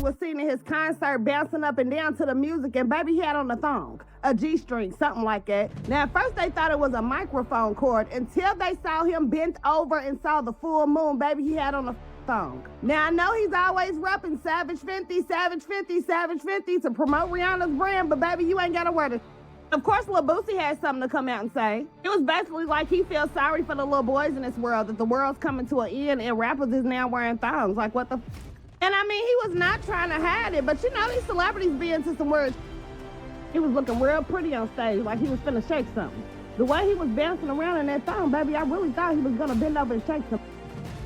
was seen in his concert bouncing up and down to the music, and baby, he had on a thong, a G-string, something like that. Now, at first they thought it was a microphone cord until they saw him bent over and saw the full moon. Baby, he had on a thong. Now, I know he's always repping Savage Fenty, Savage Fenty, Savage Fenty to promote Rihanna's brand, but baby, you ain't got to wear this. Of course, Lil Boosie had something to come out and say. It was basically like he feels sorry for the little boys in this world, that the world's coming to an end and rappers is now wearing thongs. Like, what the And I mean, he was not trying to hide it, but you know, these celebrities be into some words. He was looking real pretty on stage, like he was finna shake something. The way he was bouncing around in that thong, baby, I really thought he was gonna bend over and shake something.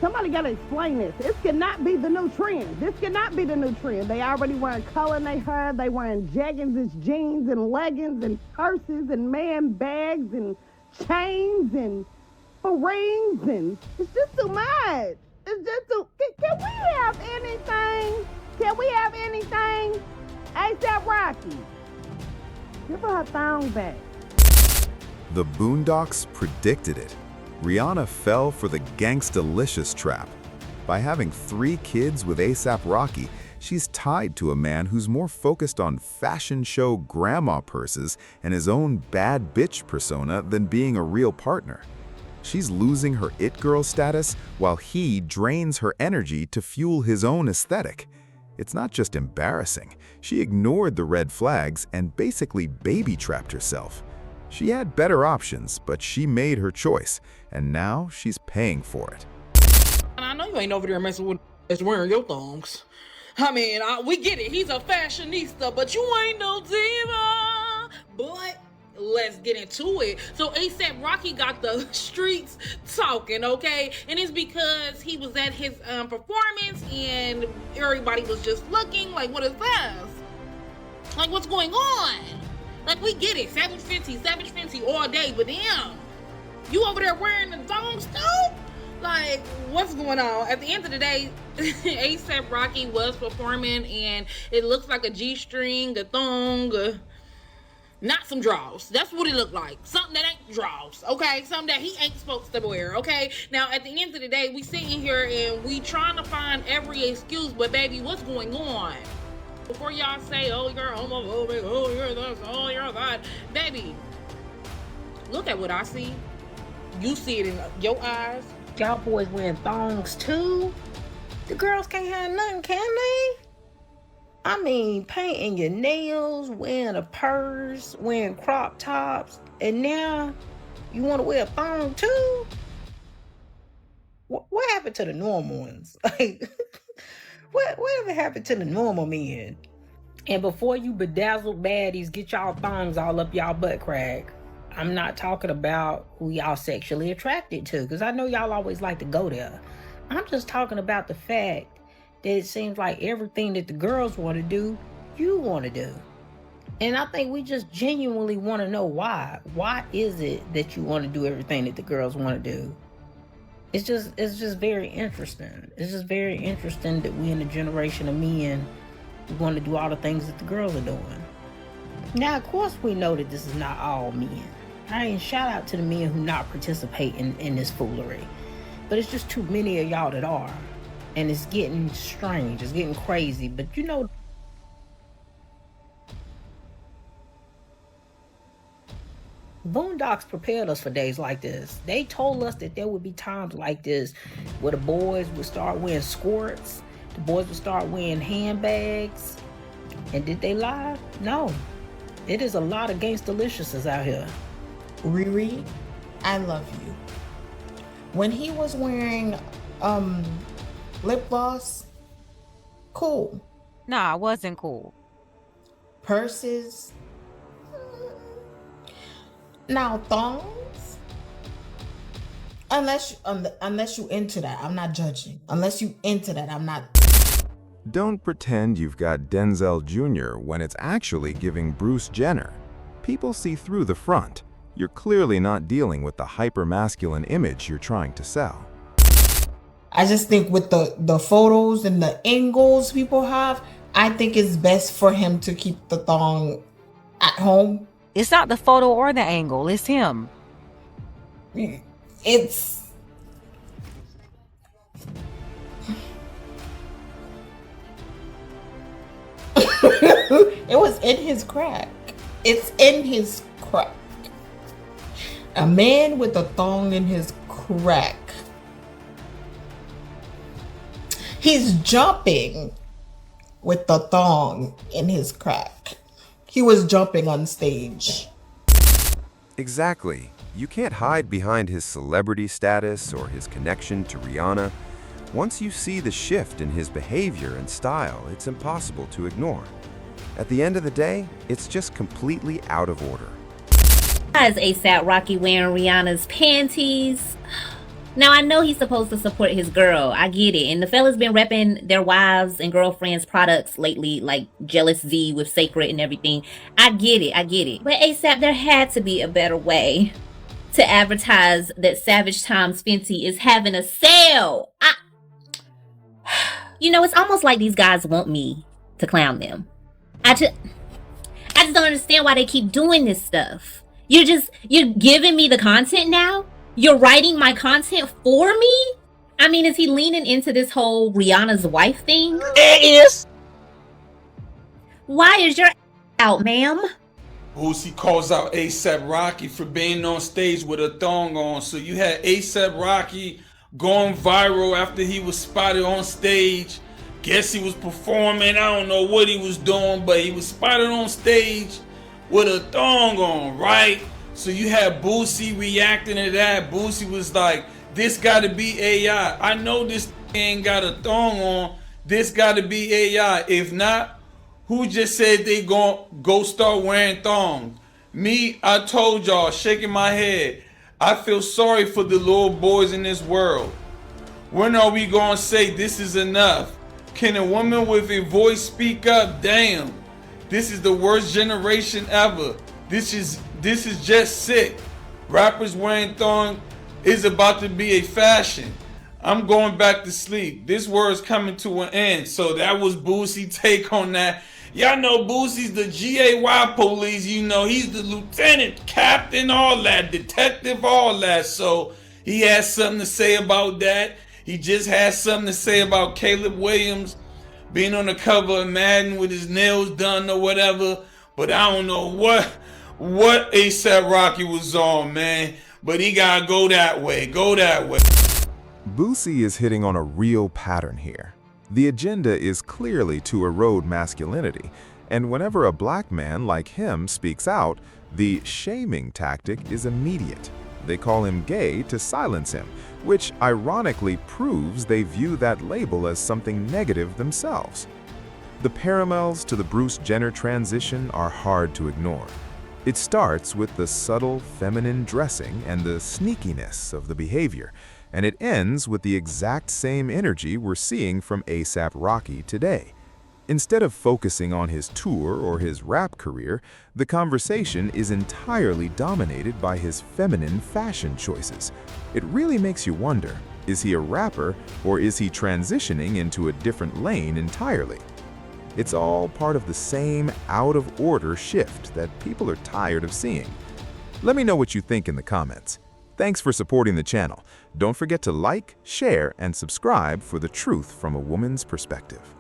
Somebody gotta explain this. This cannot be the new trend. This cannot be the new trend. They already wearing color in their hair. They wearing jeggings and jeans and leggings and purses and man bags and chains and rings, and it's just too much. It's just too. Can we have anything? Can we have anything? A$AP Rocky, give her thong back. The Boondocks predicted it. Rihanna fell for the gangstalicious trap. By having 3 kids with A$AP Rocky, she's tied to a man who's more focused on fashion show grandma purses and his own bad bitch persona than being a real partner. She's losing her it girl status while he drains her energy to fuel his own aesthetic. It's not just embarrassing. She ignored the red flags and basically baby-trapped herself. She had better options, but she made her choice, and now she's paying for it. I know you ain't over there messing with that's wearing your thongs. I mean, we get it. He's a fashionista, but you ain't no diva. But let's get into it. So A$AP Rocky got the streets talking, okay? And it's because he was at his performance and everybody was just looking like, what is this? Like, what's going on? Like, we get it. Savage Fenty all day, but damn, you over there wearing the thongs too? Like, what's going on? At the end of the day, A$AP Rocky was performing, and it looks like a G-string, a thong, not some draws. That's what it looked like. Something that ain't draws, okay? Something that he ain't supposed to wear, okay? Now, at the end of the day, we sitting here and we trying to find every excuse, but baby, what's going on? Before y'all say, oh, you're homophobic, oh, you're this, oh, you're that. Baby, look at what I see. You see it in your eyes. Y'all boys wearing thongs too? The girls can't have nothing, can they? I mean, painting your nails, wearing a purse, wearing crop tops, and now you want to wear a thong too? What happened to the normal ones? Like, whatever happened to the normal men? And before you bedazzled baddies get y'all thongs all up y'all butt crack, I'm not talking about who y'all sexually attracted to, because I know y'all always like to go there. I'm just talking about the fact that it seems like everything that the girls want to do, you want to do. And I think we just genuinely want to know why. Why is it that you want to do everything that the girls want to do? It's just very interesting. It's just very interesting that we in a generation of men who want to do all the things that the girls are doing. Now, of course, we know that this is not all men. I mean, shout out to the men who not participate in this foolery. But it's just too many of y'all that are. And it's getting strange. It's getting crazy. But you know, Boondocks prepared us for days like this. They told us that there would be times like this where the boys would start wearing skirts, the boys would start wearing handbags. And did they lie? No. It is a lot of gangstaliciouses out here. Riri, I love you. When he was wearing lip gloss, cool. Nah, it wasn't cool. Purses. Now thongs. Unless you into that, I'm not judging. Unless you into that, I'm not. Don't pretend you've got Denzel Jr. when it's actually giving Bruce Jenner. People see through the front. You're clearly not dealing with the hyper-masculine image you're trying to sell. I just think with the photos and the angles people have, I think it's best for him to keep the thong at home. It's not the photo or the angle, it's him. It's... It was in his crack. It's in his crack. A man with a thong in his crack. He's jumping with the thong in his crack. He was jumping on stage. Exactly. You can't hide behind his celebrity status or his connection to Rihanna. Once you see the shift in his behavior and style, it's impossible to ignore. At the end of the day, it's just completely out of order. Why is ASAP Rocky wearing Rihanna's panties? Now, I know he's supposed to support his girl. I get it. And the fella's been repping their wives and girlfriends' products lately, like Jealous Z with Sacred and everything. I get it. But ASAP, there had to be a better way to advertise that Savage Times Fenty is having a sale. You know, it's almost like these guys want me to clown them. I just don't understand why they keep doing this stuff. You're giving me the content now? You're writing my content for me? I mean, is he leaning into this whole Rihanna's wife thing? It is. Why is your out, ma'am? Boosie calls out ASAP Rocky for being on stage with a thong on. So you had ASAP Rocky going viral after he was spotted on stage. Guess he was performing. I don't know what he was doing, but he was spotted on stage with a thong on, right? So you had Boosie reacting to that. Boosie was like, this gotta be AI. I know this ain't got a thong on. This gotta be AI. If not, who just said they gon' go start wearing thongs? Me, I told y'all, shaking my head. I feel sorry for the little boys in this world. When are we gonna say this is enough? Can a woman with a voice speak up? Damn, this is the worst generation ever. This is just sick. Rappers wearing thong is about to be a fashion. I'm going back to sleep. This word's coming to an end. So that was Boosie take on that. Y'all know Boosie's the GAY police. You know, he's the lieutenant, captain, all that, detective, all that. So he has something to say about that. He just has something to say about Caleb Williams being on the cover of Madden with his nails done or whatever. But I don't know what ASAP Rocky was on, man. But he gotta go that way. Boosie is hitting on a real pattern here. The agenda is clearly to erode masculinity, and whenever a black man like him speaks out, the shaming tactic is immediate. They call him gay to silence him, which ironically proves they view that label as something negative themselves. The parallels to the Bruce Jenner transition are hard to ignore. It starts with the subtle feminine dressing and the sneakiness of the behavior, and it ends with the exact same energy we're seeing from ASAP Rocky today. Instead of focusing on his tour or his rap career, the conversation is entirely dominated by his feminine fashion choices. It really makes you wonder, is he a rapper or is he transitioning into a different lane entirely? It's all part of the same out-of-order shift that people are tired of seeing. Let me know what you think in the comments. Thanks for supporting the channel. Don't forget to like, share, and subscribe for the truth from a woman's perspective.